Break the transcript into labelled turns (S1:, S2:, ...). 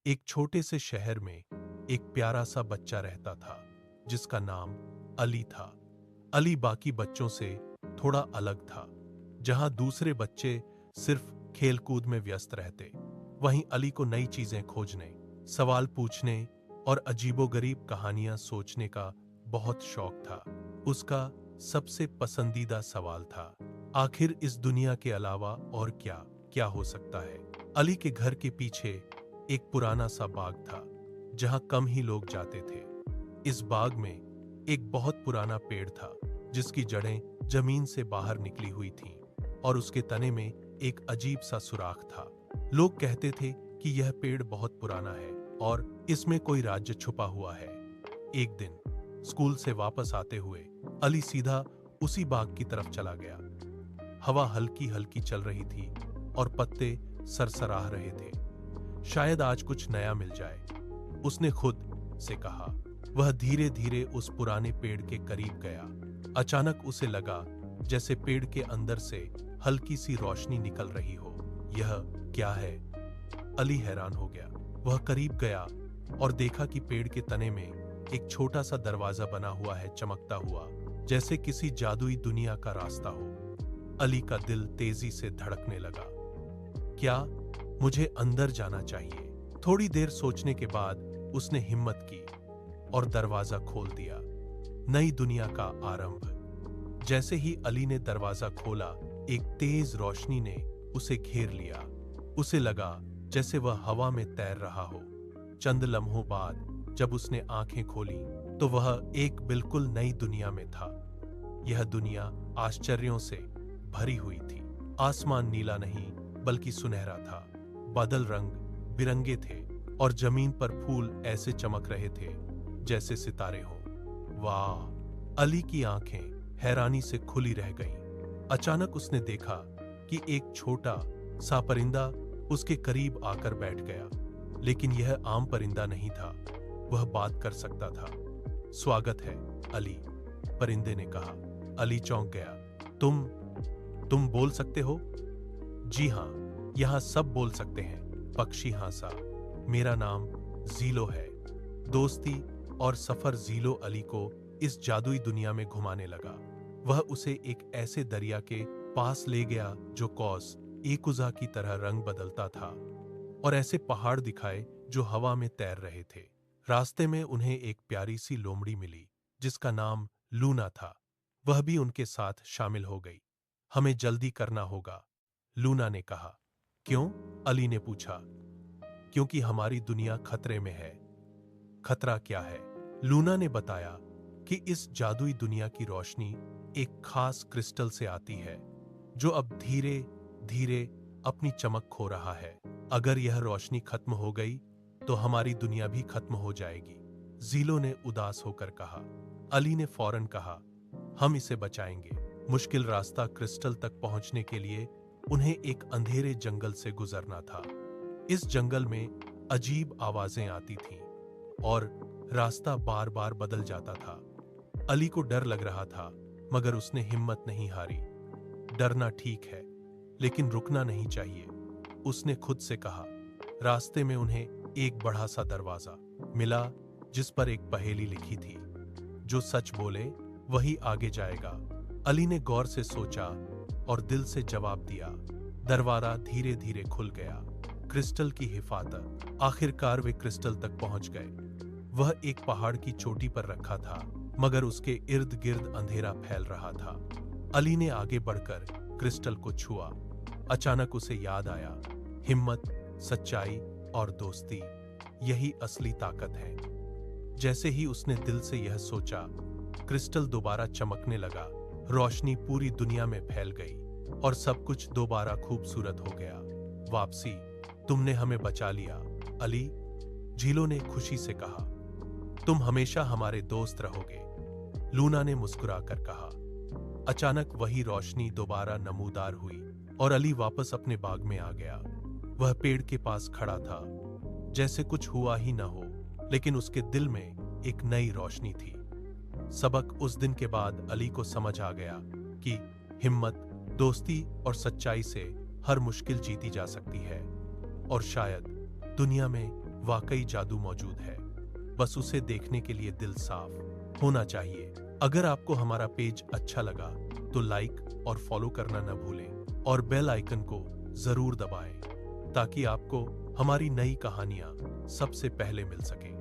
S1: एक छोटे से शहर में एक प्यारा सा बच्चा रहता था जिसका नाम अली था। अली बाकी बच्चों से थोड़ा अलग था। जहां दूसरे बच्चे सिर्फ खेलकूद में व्यस्त रहते, वहीं अली को नई चीजें खोजने, सवाल पूछने और अजीबोगरीब कहानियां सोचने का बहुत शौक था। उसका सबसे पसंदीदा सवाल था, आखिर इस दुनिया के अलावा और क्या क्या हो सकता है। अली के घर के पीछे एक पुराना सा बाग था जहां कम ही लोग जाते थे। इस बाग में एक बहुत पुराना पेड़ था जिसकी जड़ें जमीन से बाहर निकली हुई थीं और उसके तने में एक अजीब सा सुराख था। लोग कहते थे कि यह पेड़ बहुत पुराना है और इसमें कोई राज्य छुपा हुआ है। एक दिन स्कूल से वापस आते हुए अली सीधा उसी बाग की तरफ चला गया। हवा हल्की हल्की चल रही थी और पत्ते सरसराह रहे थे। शायद आज कुछ नया मिल जाए, उसने खुद से कहा। वह धीरे धीरे उस पुराने पेड़ के करीब गया। अचानक उसे लगा जैसे पेड़ के अंदर से हल्की सी रोशनी निकल रही हो। यह क्या है? अली हैरान हो गया। वह करीब गया और देखा कि पेड़ के तने में एक छोटा सा दरवाजा बना हुआ है, चमकता हुआ जैसे किसी जादुई दुनिया का रास्ता हो। अली का दिल तेजी से धड़कने लगा। क्या मुझे अंदर जाना चाहिए? थोड़ी देर सोचने के बाद उसने हिम्मत की और दरवाजा खोल दिया। नई दुनिया का आरंभ। जैसे ही अली ने दरवाजा खोला, एक तेज रोशनी ने उसे घेर लिया। उसे लगा जैसे वह हवा में तैर रहा हो। चंद लम्हों बाद जब उसने आंखें खोली तो वह एक बिल्कुल नई दुनिया में था। यह दुनिया आश्चर्यों से भरी हुई थी। आसमान नीला नहीं बल्कि सुनहरा था। बादल रंग बिरंगे थे और जमीन पर फूल ऐसे चमक रहे थे जैसे सितारे हों। वाह! अली की आंखें हैरानी से खुली रह गईं। अचानक उसने देखा कि एक छोटा सा परिंदा उसके करीब आकर बैठ गया। लेकिन यह आम परिंदा नहीं था, वह बात कर सकता था। स्वागत है अली, परिंदे ने कहा। अली चौंक गया। तुम बोल सकते हो? जी हाँ, यहाँ सब बोल सकते हैं, पक्षी हंसा। मेरा नाम जीलो है। दोस्ती और सफर जीलो अली को इस जादुई दुनिया में घुमाने लगा। वह उसे एक ऐसे दरिया के पास ले गया जो कौस एकुजा की तरह रंग बदलता था और ऐसे पहाड़ दिखाए जो हवा में तैर रहे थे। रास्ते में उन्हें एक प्यारी सी लोमड़ी मिली जिसका नाम लूना था। वह भी उनके साथ शामिल हो गई। हमें जल्दी करना होगा, लूना ने कहा। क्यों? अली ने पूछा। क्योंकि हमारी दुनिया खतरे में है। खतरा क्या है? लूना ने बताया कि इस जादुई दुनिया की रोशनी एक खास क्रिस्टल से आती है जो अब धीरे धीरे अपनी चमक खो रहा है। अगर यह रोशनी खत्म हो गई तो हमारी दुनिया भी खत्म हो जाएगी, जीलो ने उदास होकर कहा। अली ने फौरन कहा, हम इसे बचाएंगे। मुश्किल रास्ता क्रिस्टल तक पहुंचने के लिए उन्हें एक अंधेरे जंगल से गुजरना था। इस जंगल में अजीब आवाजें आती थीं और रास्ता बार बार बदल जाता था। अली को डर लग रहा था, मगर उसने हिम्मत नहीं हारी। डरना ठीक है, लेकिन रुकना नहीं चाहिए, उसने खुद से कहा। रास्ते में उन्हें एक बड़ा सा दरवाजा मिला जिस पर एक पहेली लिखी थी, जो सच बोले वही आगे जाएगा। अली ने गौर से सोचा और दिल से जवाब दिया। दरवाजा धीरे धीरे खुल गया। क्रिस्टल की हिफाजत। आखिरकार वे क्रिस्टल तक पहुंच गए। वह एक पहाड़ की चोटी पर रखा था, मगर उसके इर्द गिर्द अंधेरा फैल रहा था। अली ने आगे बढ़कर क्रिस्टल को छुआ। अचानक उसे याद आया, हिम्मत, सच्चाई और दोस्ती, यही असली ताकत है। जैसे ही उसने दिल से यह सोचा, क्रिस्टल दोबारा चमकने लगा। रोशनी पूरी दुनिया में फैल गई और सब कुछ दोबारा खूबसूरत हो गया। वापसी, तुमने हमें बचा लिया अली, झीलो ने खुशी से कहा। तुम हमेशा हमारे दोस्त रहोगे, लूना ने मुस्कुराकर कहा। अचानक वही रोशनी दोबारा नमूदार हुई और अली वापस अपने बाग में आ गया। वह पेड़ के पास खड़ा था, जैसे कुछ हुआ ही न हो, लेकिन उसके दिल में एक नई रोशनी थी। सबक उस दिन के बाद अली को समझ आ गया कि हिम्मत, दोस्ती और सच्चाई से हर मुश्किल जीती जा सकती है और शायद दुनिया में वाकई जादू मौजूद है, बस उसे देखने के लिए दिल साफ होना चाहिए। अगर आपको हमारा पेज अच्छा लगा तो लाइक और फॉलो करना न भूलें और बेल आइकन को जरूर दबाएं ताकि आपको हमारी नई कहानियां सबसे पहले मिल सकें।